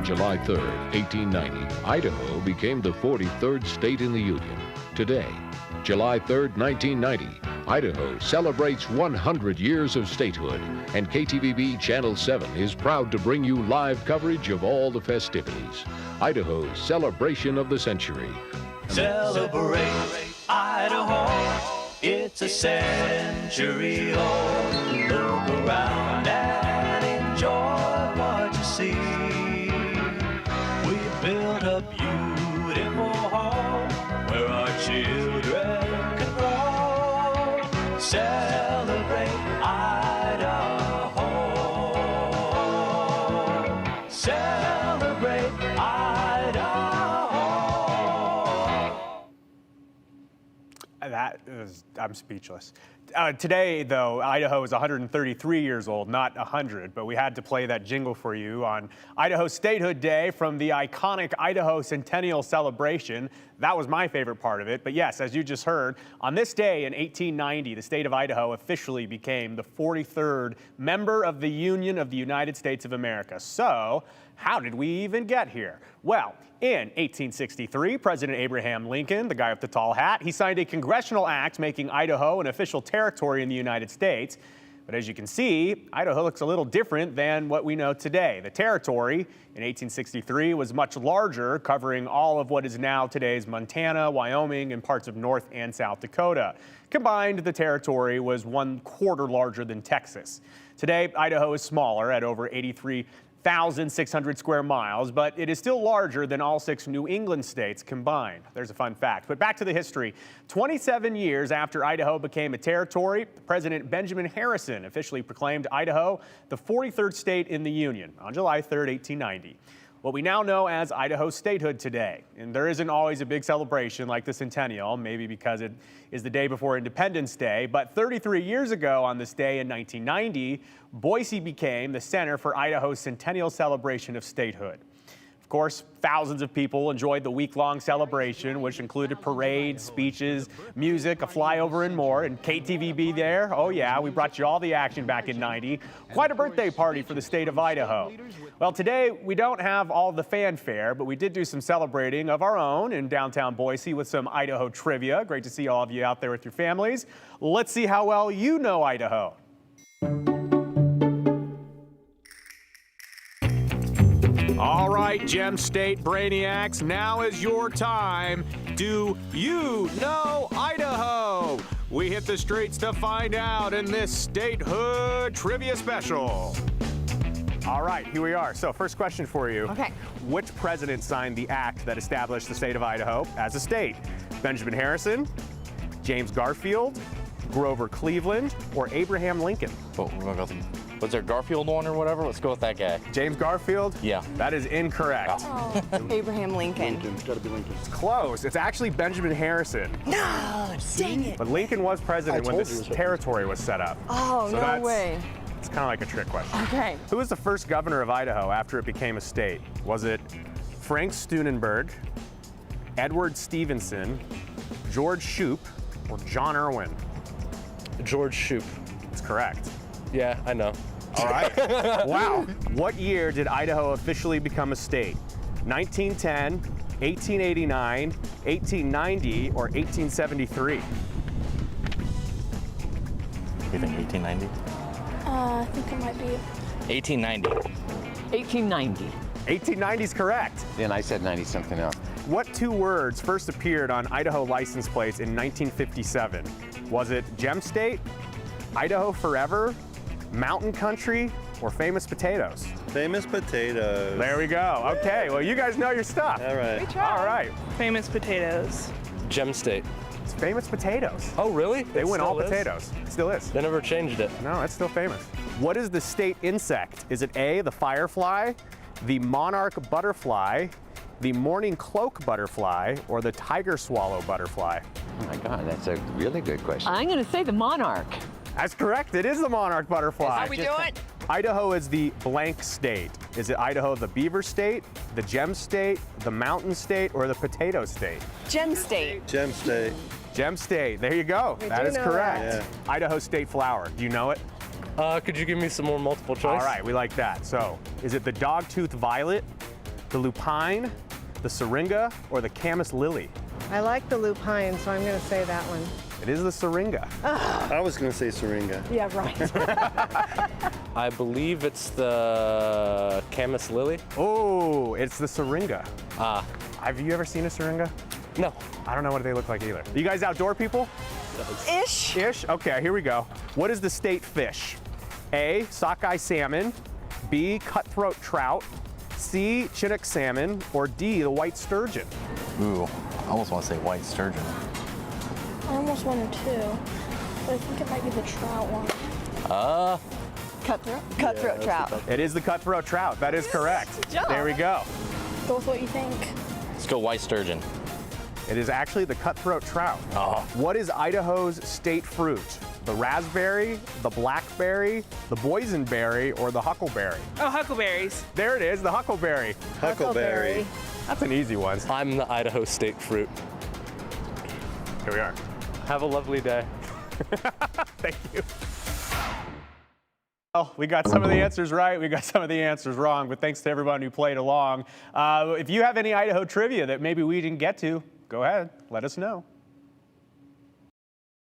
July 3rd, 1890, Idaho became the 43rd state in the Union. Today, July 3rd, 1990, Idaho celebrates 100 years of statehood, and KTVB Channel 7 is proud to bring you live coverage of all the festivities. Idaho's celebration of the century. Celebrate Idaho, it's a century old. Look around and enjoy what you see. We built a beautiful home where our children can grow. Celebrate Idaho. Celebrate Idaho. I'm speechless. Today, though, Idaho is 133 years old, not 100, but we had to play that jingle for you on Idaho Statehood Day from the iconic Idaho Centennial Celebration. That was my favorite part of it. But yes, as you just heard, on this day in 1890, the state of Idaho officially became the 43rd member of the Union of the United States of America. So, how did we even get here? Well, in 1863, President Abraham Lincoln, the guy with the tall hat, he signed a congressional act making Idaho an official territory in the United States. But as you can see, Idaho looks a little different than what we know today. The territory in 1863 was much larger, covering all of what is now today's Montana, Wyoming, and parts of North and South Dakota. Combined, the territory was 1/4 larger than Texas. Today, Idaho is smaller at over 83,600 square miles, but it is still larger than all 6 New England states combined. There's a fun fact. But back to the history. 27 years after Idaho became a territory, President Benjamin Harrison officially proclaimed Idaho the 43rd state in the Union on July 3rd, 1890. What we now know as Idaho Statehood today. And there isn't always a big celebration like the Centennial, maybe because it is the day before Independence Day, but 33 years ago on this day in 1990, Boise became the center for Idaho's Centennial Celebration of Statehood. Of course, thousands of people enjoyed the week-long celebration, which included parades, speeches, music, a flyover, and more. And KTVB there, oh yeah, we brought you all the action back in '90. Quite a birthday party for the state of Idaho. Well, today we don't have all the fanfare, but we did do some celebrating of our own in downtown Boise with some Idaho trivia. Great to see all of you out there with your families. Let's see how well you know Idaho. All right, Gem State Brainiacs, now is your time. Do you know Idaho? We hit the streets to find out in this Statehood Trivia Special. All right, here we are. So first question for you. Okay. Which president signed the act that established the state of Idaho as a state? Benjamin Harrison, James Garfield, Grover Cleveland, or Abraham Lincoln? Oh, we're gonna go with, was there Garfield one or whatever? Let's go with that guy. James Garfield? Yeah. That is incorrect. Oh, Abraham Lincoln. It's got to be Lincoln. It's close. It's actually Benjamin Harrison. No, dang it. But Lincoln was president when told you this it was territory was set up. Oh, So no that's- way. It's kind of like a trick question. Okay. Who was the first governor of Idaho after it became a state? Was it Frank Steunenberg, Edward Stevenson, George Shoup, or John Irwin? George Shoup. That's correct. Yeah, I know. All right. Wow. What year did Idaho officially become a state? 1910, 1889, 1890, or 1873? You think 1890? I think it might be 1890. 1890. 1890 is correct. Then I said 90 something else. What 2 words first appeared on Idaho license plates in 1957? Was it Gem State, Idaho Forever, Mountain Country, or Famous Potatoes? Famous potatoes. There we go. Okay, well, you guys know your stuff. All right. All right. Famous Potatoes. Gem State. It's Famous Potatoes. Oh, really? They win all potatoes. It still is. They never changed it. No, it's still famous. What is the state insect? Is it A, the firefly, the monarch butterfly, the morning cloak butterfly, or the tiger swallow butterfly? Oh my God, that's a really good question. I'm going to say the monarch. That's correct. It is the monarch butterfly. How we doing? Idaho is the blank state. Is it Idaho the beaver state, the gem state, the mountain state, or the potato state? Gem State. Gem State. Gem state. There you go. We That do is know correct. that. Idaho state flower. Do you know it? Could you give me some more multiple choice? All right, we like that. So, is it the dogtooth violet, the lupine, the syringa, or the camas lily? I like the lupine, so I'm going to say that one. It is the syringa. I was going to say syringa. Yeah, right. I believe it's the camas lily. Oh, it's the syringa. Ah, Have you ever seen a syringa? no. I don't know what they look like either. You guys outdoor people? Ish. Ish? Okay, here we go. What is the state fish? A, sockeye salmon, B, cutthroat trout, C, chinook salmon, or D, the white sturgeon? Ooh, I almost want to say white sturgeon. I almost wanted to, but I think it might be the trout one. Cutthroat trout. It is the cutthroat trout. That is correct. Good job. There we go. Go with what you think. Let's go white sturgeon. It is actually the cutthroat trout. Oh. What is Idaho's state fruit? The raspberry, the blackberry, the boysenberry, or the huckleberry? Oh, huckleberries. There it is, the huckleberry. Huckleberry. That's an easy one. I'm the Idaho State fruit. Here we are. Have a lovely day. Thank you. Well, we got some of the answers right, we got some of the answers wrong, but thanks to everyone who played along. If you have any Idaho trivia that maybe we didn't get to, go ahead, let us know.